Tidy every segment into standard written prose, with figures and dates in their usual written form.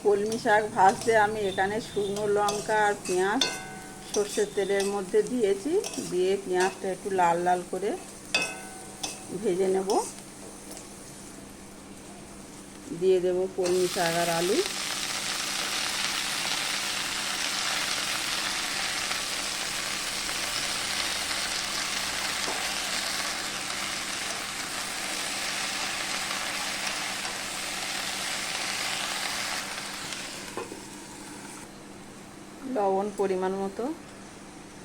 কলমি শাক ভাজতে আমি এখানে শুকনো লঙ্কা আর পেঁয়াজ সর্ষের তেলের মধ্যে দিয়েছি, দিয়ে পেঁয়াজটা একটু লাল লাল করে ভেজে নেব। দিয়ে দেব কলমি শাক আর আলু। লবণ পরিমাণ মতো,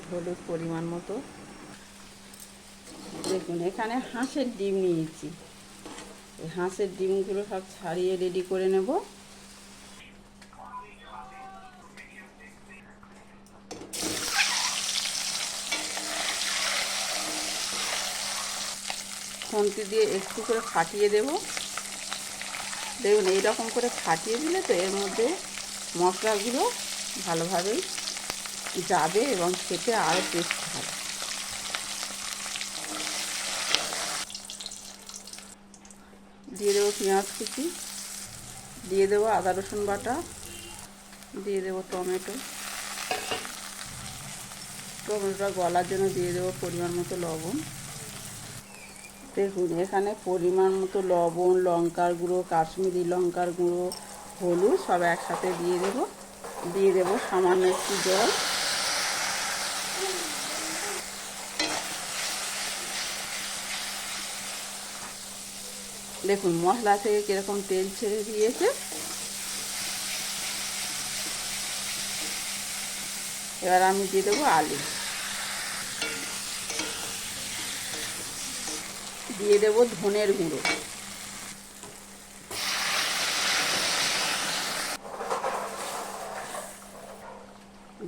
হলুদ পরিমাণ মতো। দেখুন এখানে হাঁসের ডিম নিয়েছি, এই হাঁসের ডিমগুলো সব ছাড়িয়ে রেডি করে নেব। খুন্তি দিয়ে একটু করে ফাটিয়ে দেব। দেখুন এইরকম করে ফাটিয়ে দিলে তো এর মধ্যে মশলাগুলো ভালোভাবেই যাবে এবং খেতে আরও টেস্ট হবে। দিয়ে দেবো পেঁয়াজ কুচি, দিয়ে দেবো আদা রসুন বাটা, দিয়ে দেবো টমেটো। টমেটোটা গলার জন্য দিয়ে দেবো পরিমাণ মতো লবণ। দেখুন এখানে পরিমাণ মতো লবণ, লঙ্কার গুঁড়ো, কাশ্মীরি লঙ্কার গুঁড়ো, হলুদ সব একসাথে দিয়ে দেবো। দিয়ে দেবো সামান্য একটু জল। দেখুন মশলা থেকে কীরকম তেল ছেড়ে দিয়েছে। এবার আমি দিয়ে দেবো আলু, দিয়ে দেবো ধনের গুঁড়ো,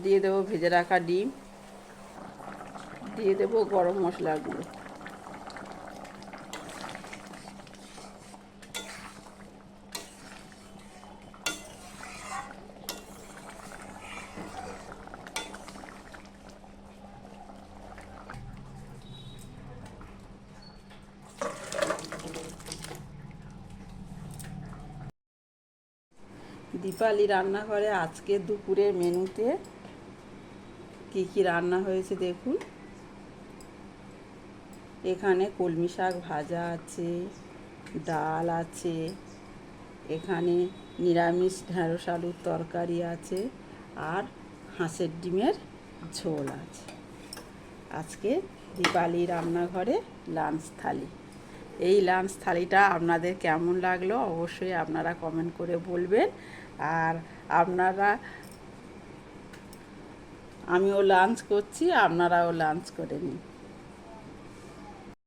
দিয়ে দেবো ভেজে রাখা ডিম, দিয়ে দেবো গরম মশলার গুঁড়ো। দীপালি রান্নাঘরে আজকে দুপুরের মেনুতে কি কি রান্না হয়েছে দেখুন। এখানে কলমি শাক ভাজা আছে, ডাল আছে, এখানে নিরামিষ ঢেঁড়স আলুর তরকারি আছে, আর হাঁসের ডিমের ঝোল আছে। আজকে দীপালি রান্নাঘরে লাঞ্চ থালি। এই লাঞ্চ থালিটা আপনাদের কেমন লাগলো অবশ্যই আপনারা কমেন্ট করে বলবেন। আর আমিও লাঞ্চ করছি, আপনারাও লাঞ্চ করে নিন।